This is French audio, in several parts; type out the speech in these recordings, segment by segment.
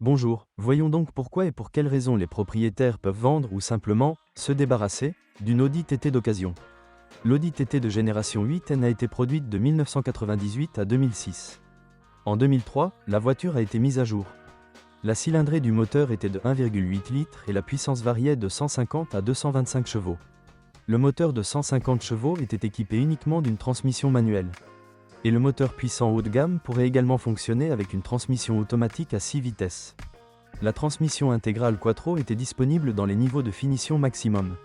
Bonjour, voyons donc pourquoi et pour quelles raisons les propriétaires peuvent vendre ou simplement se débarrasser d'une Audi TT d'occasion. L'Audi TT de génération 8N a été produite de 1998 à 2006. En 2003, la voiture a été mise à jour. La cylindrée du moteur était de 1,8 litres et la puissance variait de 150 à 225 chevaux. Le moteur de 150 chevaux était équipé uniquement d'une transmission manuelle. Et le moteur puissant haut de gamme pourrait également fonctionner avec une transmission automatique à 6 vitesses. La transmission intégrale Quattro était disponible dans les niveaux de finition maximum.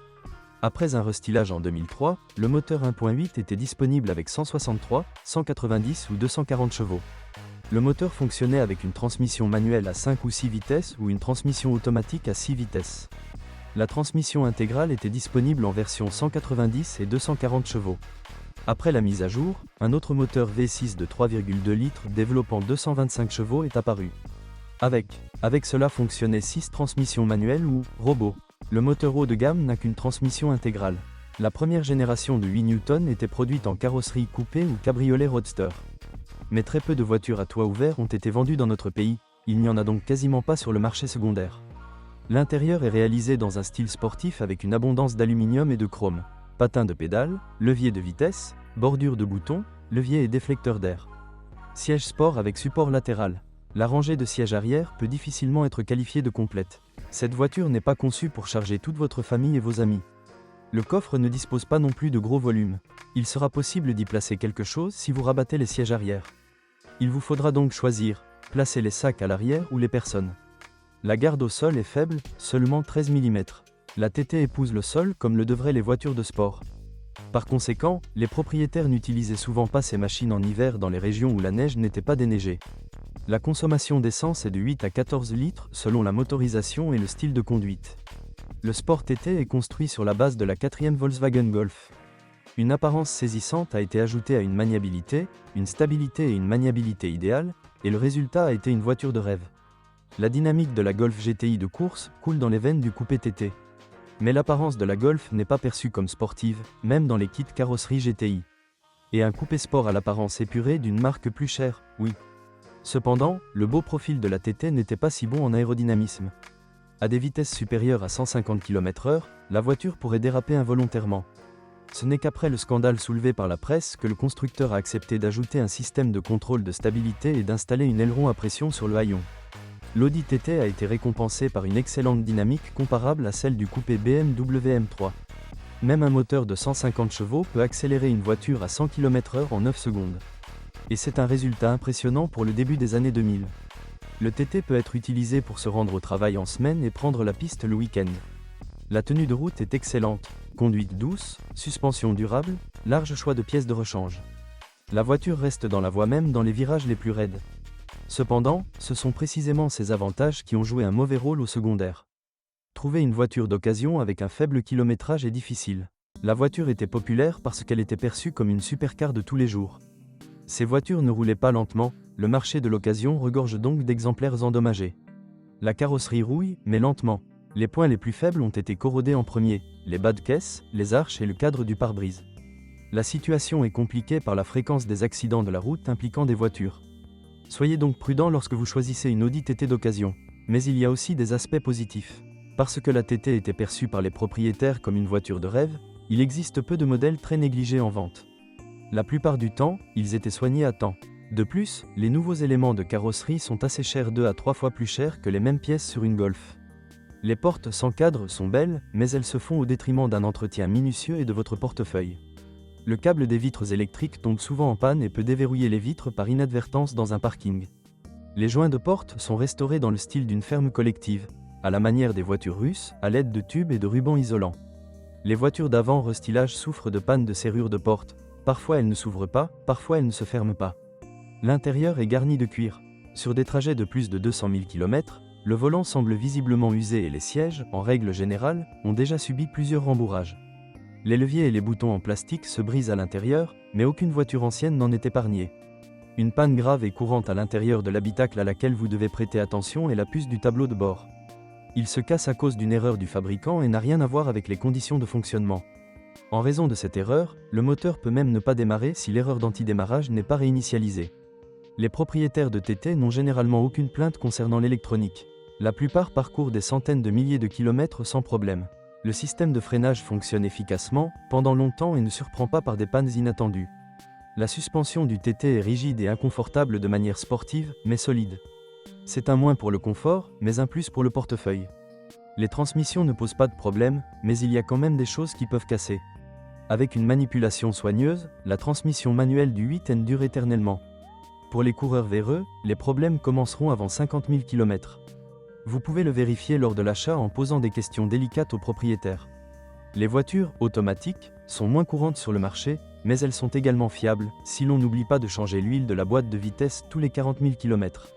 Après un restylage en 2003, le moteur 1.8 était disponible avec 163, 190 ou 240 chevaux. Le moteur fonctionnait avec une transmission manuelle à 5 ou 6 vitesses ou une transmission automatique à 6 vitesses. La transmission intégrale était disponible en version 190 et 240 chevaux. Après la mise à jour, un autre moteur V6 de 3,2 litres développant 225 chevaux est apparu. Avec cela fonctionnaient 6 transmissions manuelles ou robots. Le moteur haut de gamme n'a qu'une transmission intégrale. La première génération de 8 Newton était produite en carrosserie coupé ou cabriolet roadster. Mais très peu de voitures à toit ouvert ont été vendues dans notre pays, il n'y en a donc quasiment pas sur le marché secondaire. L'intérieur est réalisé dans un style sportif avec une abondance d'aluminium et de chrome. Patins de pédale, levier de vitesse, bordure de boutons, levier et déflecteur d'air. Siège sport avec support latéral. La rangée de sièges arrière peut difficilement être qualifiée de complète. Cette voiture n'est pas conçue pour charger toute votre famille et vos amis. Le coffre ne dispose pas non plus de gros volume. Il sera possible d'y placer quelque chose si vous rabattez les sièges arrière. Il vous faudra donc choisir, placer les sacs à l'arrière ou les personnes. La garde au sol est faible, seulement 13 mm. La TT épouse le sol comme le devraient les voitures de sport. Par conséquent, les propriétaires n'utilisaient souvent pas ces machines en hiver dans les régions où la neige n'était pas déneigée. La consommation d'essence est de 8 à 14 litres selon la motorisation et le style de conduite. Le Sport TT est construit sur la base de la 4e Volkswagen Golf. Une apparence saisissante a été ajoutée à une maniabilité, une stabilité et une maniabilité idéale, et le résultat a été une voiture de rêve. La dynamique de la Golf GTI de course coule dans les veines du coupé TT. Mais l'apparence de la Golf n'est pas perçue comme sportive, même dans les kits carrosserie GTI. Et un coupé sport à l'apparence épurée d'une marque plus chère, oui. Cependant, le beau profil de la TT n'était pas si bon en aérodynamisme. À des vitesses supérieures à 150 km/h, la voiture pourrait déraper involontairement. Ce n'est qu'après le scandale soulevé par la presse que le constructeur a accepté d'ajouter un système de contrôle de stabilité et d'installer une aileron à pression sur le haillon. L'Audi TT a été récompensé par une excellente dynamique comparable à celle du coupé BMW M3. Même un moteur de 150 chevaux peut accélérer une voiture à 100 km/h en 9 secondes. Et c'est un résultat impressionnant pour le début des années 2000. Le TT peut être utilisé pour se rendre au travail en semaine et prendre la piste le week-end. La tenue de route est excellente, conduite douce, suspension durable, large choix de pièces de rechange. La voiture reste dans la voie même dans les virages les plus raides. Cependant, ce sont précisément ces avantages qui ont joué un mauvais rôle au secondaire. Trouver une voiture d'occasion avec un faible kilométrage est difficile. La voiture était populaire parce qu'elle était perçue comme une supercar de tous les jours. Ces voitures ne roulaient pas lentement, le marché de l'occasion regorge donc d'exemplaires endommagés. La carrosserie rouille, mais lentement. Les points les plus faibles ont été corrodés en premier, les bas de caisse, les arches et le cadre du pare-brise. La situation est compliquée par la fréquence des accidents de la route impliquant des voitures. Soyez donc prudent lorsque vous choisissez une Audi TT d'occasion. Mais il y a aussi des aspects positifs. Parce que la TT était perçue par les propriétaires comme une voiture de rêve, il existe peu de modèles très négligés en vente. La plupart du temps, ils étaient soignés à temps. De plus, les nouveaux éléments de carrosserie sont assez chers 2 à 3 fois plus chers que les mêmes pièces sur une Golf. Les portes sans cadre sont belles, mais elles se font au détriment d'un entretien minutieux et de votre portefeuille. Le câble des vitres électriques tombe souvent en panne et peut déverrouiller les vitres par inadvertance dans un parking. Les joints de porte sont restaurés dans le style d'une ferme collective, à la manière des voitures russes, à l'aide de tubes et de rubans isolants. Les voitures d'avant restylage souffrent de panne de serrure de porte. Parfois elles ne s'ouvrent pas, parfois elles ne se ferment pas. L'intérieur est garni de cuir. Sur des trajets de plus de 200 000 km, le volant semble visiblement usé et les sièges, en règle générale, ont déjà subi plusieurs rembourrages. Les leviers et les boutons en plastique se brisent à l'intérieur, mais aucune voiture ancienne n'en est épargnée. Une panne grave et courante à l'intérieur de l'habitacle à laquelle vous devez prêter attention est la puce du tableau de bord. Il se casse à cause d'une erreur du fabricant et n'a rien à voir avec les conditions de fonctionnement. En raison de cette erreur, le moteur peut même ne pas démarrer si l'erreur d'antidémarrage n'est pas réinitialisée. Les propriétaires de TT n'ont généralement aucune plainte concernant l'électronique. La plupart parcourent des centaines de milliers de kilomètres sans problème. Le système de freinage fonctionne efficacement, pendant longtemps et ne surprend pas par des pannes inattendues. La suspension du TT est rigide et inconfortable de manière sportive, mais solide. C'est un moins pour le confort, mais un plus pour le portefeuille. Les transmissions ne posent pas de problème, mais il y a quand même des choses qui peuvent casser. Avec une manipulation soigneuse, la transmission manuelle du 8N dure éternellement. Pour les coureurs véreux, les problèmes commenceront avant 50 000 km. Vous pouvez le vérifier lors de l'achat en posant des questions délicates aux propriétaires. Les voitures automatiques sont moins courantes sur le marché, mais elles sont également fiables, si l'on n'oublie pas de changer l'huile de la boîte de vitesse tous les 40 000 km.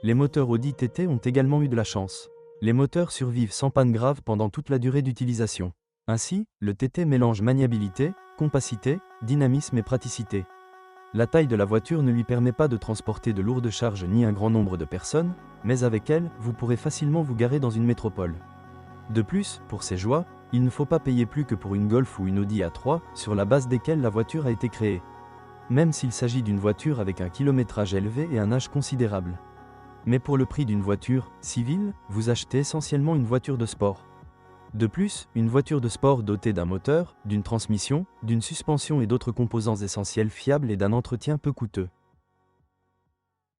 Les moteurs Audi TT ont également eu de la chance. Les moteurs survivent sans panne grave pendant toute la durée d'utilisation. Ainsi, le TT mélange maniabilité, compacité, dynamisme et praticité. La taille de la voiture ne lui permet pas de transporter de lourdes charges ni un grand nombre de personnes, mais avec elle, vous pourrez facilement vous garer dans une métropole. De plus, pour ces joies, il ne faut pas payer plus que pour une Golf ou une Audi A3, sur la base desquelles la voiture a été créée. Même s'il s'agit d'une voiture avec un kilométrage élevé et un âge considérable. Mais pour le prix d'une voiture civile, vous achetez essentiellement une voiture de sport. De plus, une voiture de sport dotée d'un moteur, d'une transmission, d'une suspension et d'autres composants essentiels fiables et d'un entretien peu coûteux.